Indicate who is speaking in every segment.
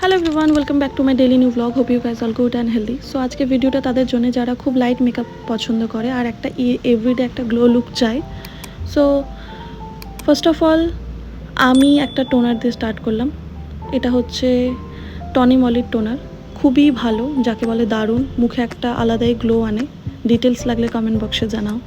Speaker 1: Hello everyone, welcome back to my daily new blog. Hope you guys all good and healthy. So আজকে ভিডিওটা তাদের জন্য যারা খুব লাইট মেকআপ পছন্দ করে আর একটা এভরিডে একটা গ্লো লুক চাই। সো ফার্স্ট অফ অল আমি একটা টোনার দিয়ে স্টার্ট করলাম। এটা হচ্ছে টনি মলির টোনার, খুবই ভালো, যাকে বলে দারুণ, মুখে একটা আলাদাই গ্লো আনে। ডিটেলস লাগলে কমেন্ট বক্সে জানাও।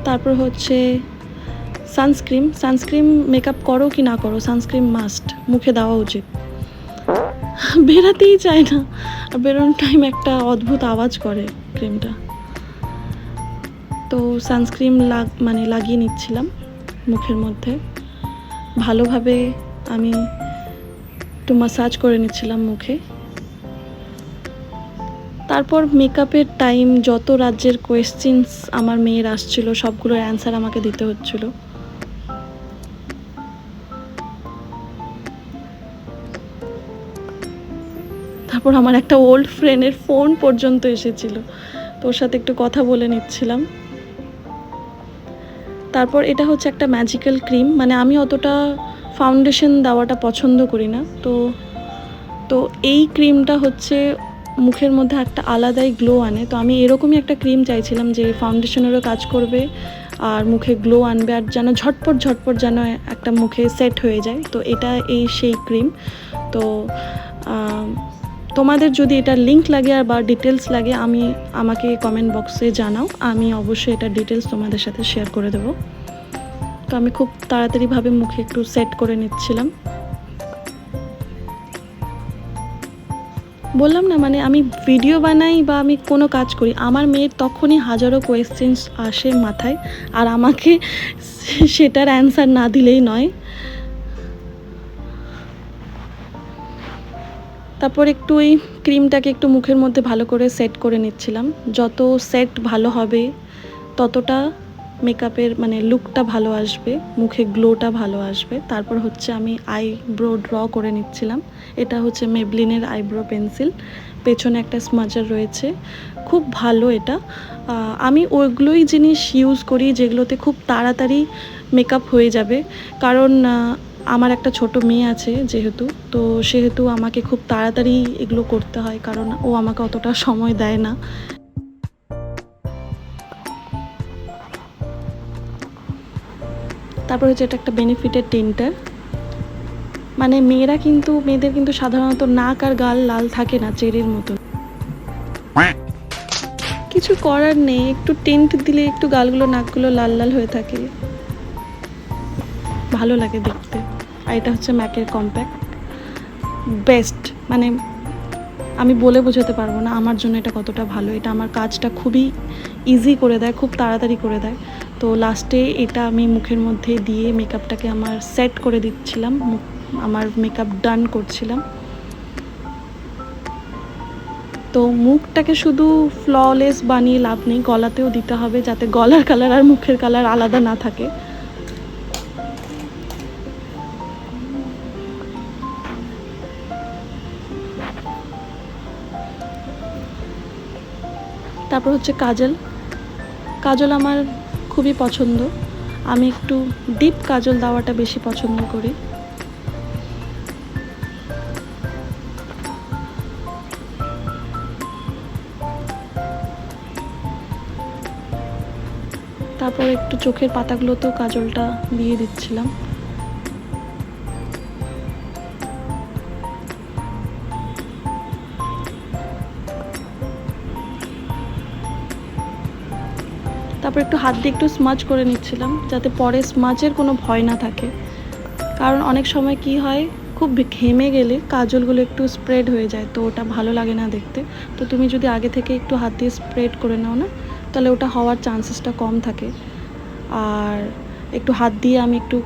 Speaker 1: তারপর হচ্ছে সানস্ক্রিন মেকআপ করো কি না করো, সানস্ক্রিন মাস্ট, মুখে দেওয়া উচিত। বেরাতেই চায় না, আর বেরোনোর টাইম একটা অদ্ভুত আওয়াজ করে ক্রিমটা। তো সানস্ক্রিন লাগিয়ে নিচ্ছিলাম মুখের মধ্যে, ভালোভাবে আমি একটু মাসাজ করে নিচ্ছিলাম মুখে। তারপর মেকআপের টাইম যত রাজ্যের কোয়েশ্চেন্স আমার মেয়ের আসছিল সবগুলোর অ্যান্সার আমাকে দিতে হচ্ছিল। তারপর আমার একটা ওল্ড ফ্রেন্ডের ফোন পর্যন্ত এসেছিল, তো ওর সাথে একটু কথা বলে নিচ্ছিলাম। তারপর এটা হচ্ছে একটা ম্যাজিক্যাল ক্রিম, মানে আমি অতটা ফাউন্ডেশন দেওয়াটা পছন্দ করি না, তো এই ক্রিমটা হচ্ছে মুখের মধ্যে একটা আলাদাই গ্লো আনে। তো আমি এরকমই একটা ক্রিম চাইছিলাম যে ফাউন্ডেশনেরও কাজ করবে আর মুখে গ্লো আনবে, আর যেন ঝটপট যেন একটা মুখে সেট হয়ে যায়। তো এটা সেই ক্রিম। তো তোমাদের যদি এটার লিঙ্ক লাগে আর বা ডিটেলস লাগে আমাকে কমেন্ট বক্সে জানাও, আমি অবশ্যই এটার ডিটেলস তোমাদের সাথে শেয়ার করে দেবো। তো আমি খুব তাড়াতাড়িভাবে মুখে একটু সেট করে নিচ্ছিলাম। বললাম না, মানে আমি ভিডিও বানাই বা আমি কোনো কাজ করি, আমার মেয়ের তখনই হাজারো কোয়েশ্চেন্স আসে মাথায়, আর আমাকে সেটার অ্যান্সার না দিলেই নয়। তারপর একটু ওই ক্রিমটাকে একটু মুখের মধ্যে ভালো করে সেট করে নিচ্ছিলাম। যত সেট ভালো হবে ততটা মেকআপের মানে লুকটা ভালো আসবে, মুখে গ্লোটা ভালো আসবে। তারপর হচ্ছে আমি আইব্রো ড্র করে নিচ্ছিলাম। এটা হচ্ছে মেবলিনের আইব্রো পেন্সিল, পেছনে একটা স্মাজার রয়েছে, খুব ভালো এটা। আমি ওইগুলোই জিনিস ইউজ করি যেগুলোতে খুব তাড়াতাড়ি মেকআপ হয়ে যাবে, কারণ আমার একটা ছোট মেয়ে আছে সেহেতু আমাকে খুব তাড়াতাড়ি এগুলো করতে হয়, কারণ ও আমাকে অতটা সময় দেয় না। তারপর হচ্ছে এটা একটা বেনিফিটের টিন্টার, মানে মেয়েদের কিন্তু সাধারণত নাক আর গাল লাল থাকে না চেরির মতন, কিছু করার নেই, একটু টিন্ট দিলে একটু গালগুলো নাকগুলো লাল লাল হয়ে থাকে, ভালো লাগে দেখতে। আর এটা হচ্ছে ম্যাকের কম্প্যাক্ট, বেস্ট, মানে আমি বলে বোঝাতে পারবো না আমার জন্য এটা কতটা ভালো। এটা আমার কাজটা খুবই ইজি করে দেয়, খুব তাড়াতাড়ি করে দেয়। তো লাস্টে এটা আমি মুখের মধ্যে দিয়ে মেকআপটাকে আমার সেট করে দিচ্ছিলাম, আমার মেকআপ ডান করছিলাম। তো মুখটাকে শুধু ফ্ললেস বানিয়ে লাভ নেই, গলাতেও দিতে হবে যাতে গলার কালার আর মুখের কালার আলাদা না থাকে। তারপর হচ্ছে কাজল আমার খুবই পছন্দ, আমি একটু ডিপ কাজল দেওয়াটা বেশি পছন্দ করি। তারপর একটু চোখের পাতাগুলোতেও কাজলটা দিয়ে দিচ্ছিলাম। তারপর একটু হাত দিয়ে একটু স্মাজ করে নিচ্ছিলাম যাতে পরে স্মাজের কোনো ভয় না থাকে, কারণ অনেক সময় কি হয়, খুব ঘেমে গেলে কাজলগুলো একটু স্প্রেড হয়ে যায়, তো ওটা ভালো লাগে না দেখতে। তো তুমি যদি আগে থেকে একটু হাত দিয়ে স্প্রেড করে নাও না, তাহলে ওটা হওয়ার চান্সেসটা কম থাকে। আর একটু হাত দিয়ে আমি একটু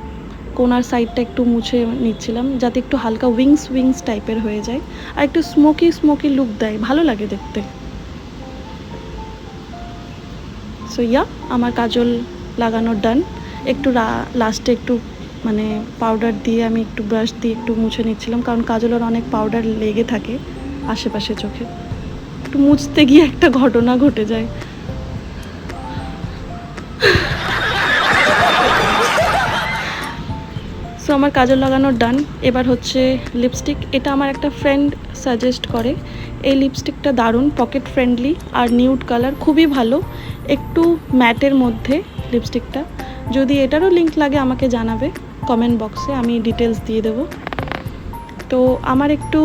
Speaker 1: কোনার সাইডটা একটু মুছে নিচ্ছিলাম যাতে একটু হালকা উইংস টাইপের হয়ে যায়, আর একটু স্মোকি লুক দেয়, ভালো লাগে দেখতে। সো আমার কাজল লাগানো ডান। একটু লাস্টে একটু মানে পাউডার দিয়ে আমি একটু ব্রাশ দিয়ে একটু মুছে নিচ্ছিলাম, কারণ কাজলের অনেক পাউডার লেগে থাকে আশেপাশে চোখে, একটু মুছতে গিয়ে একটা ঘটনা ঘটে যায়। সো আমার কাজল লাগানোর ডান। এবার হচ্ছে লিপস্টিক। এটা আমার একটা ফ্রেন্ড সাজেস্ট করে। এই লিপস্টিকটা দারুণ, পকেট ফ্রেন্ডলি আর নিউড কালার, খুবই ভালো, একটু ম্যাটের মধ্যে লিপস্টিকটা। যদি এটারও লিঙ্ক লাগে আমাকে জানাবে কমেন্ট বক্সে, আমি ডিটেলস দিয়ে দেবো। তো আমার একটু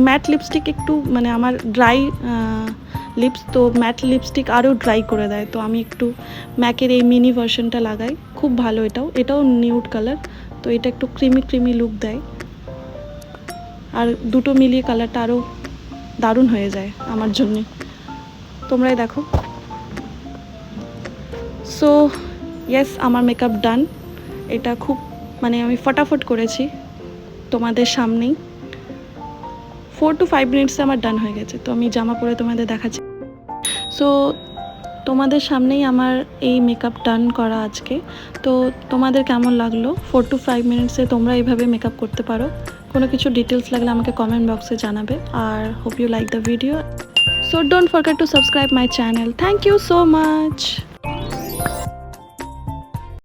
Speaker 1: ম্যাট লিপস্টিক একটু মানে আমার ড্রাই লিপস, তো ম্যাট লিপস্টিক আরও ড্রাই করে দেয়। তো আমি একটু ম্যাকের এই মিনি ভার্সনটা লাগাই, খুব ভালো। এটাও নিউড কালার, তো এটা একটু ক্রিমি লুক দেয়, আর দুটো মিলিয়ে কালারটা আরও দারুণ হয়ে যায় আমার জন্যে। তোমরাই দেখো। সো ইয়েস, আমার মেকআপ ডান। এটা খুব মানে আমি ফটাফট করেছি তোমাদের সামনেই। 4 to 5 মিনিটসে আমার ডান হয়ে গেছে। তো আমি জামা পরে তোমাদের দেখাচ্ছি। সো তোমাদের সামনেই আমার এই মেকআপ ডান করা আজকে। তো তোমাদের কেমন লাগলো? 4 to 5 মিনিটসে তোমরা এইভাবে মেকআপ করতে পারো। কোনো কিছু ডিটেলস লাগলে আমাকে কমেন্ট বক্সে জানাবে। আর hope you like the video. So don't forget to subscribe my channel. Thank you so much.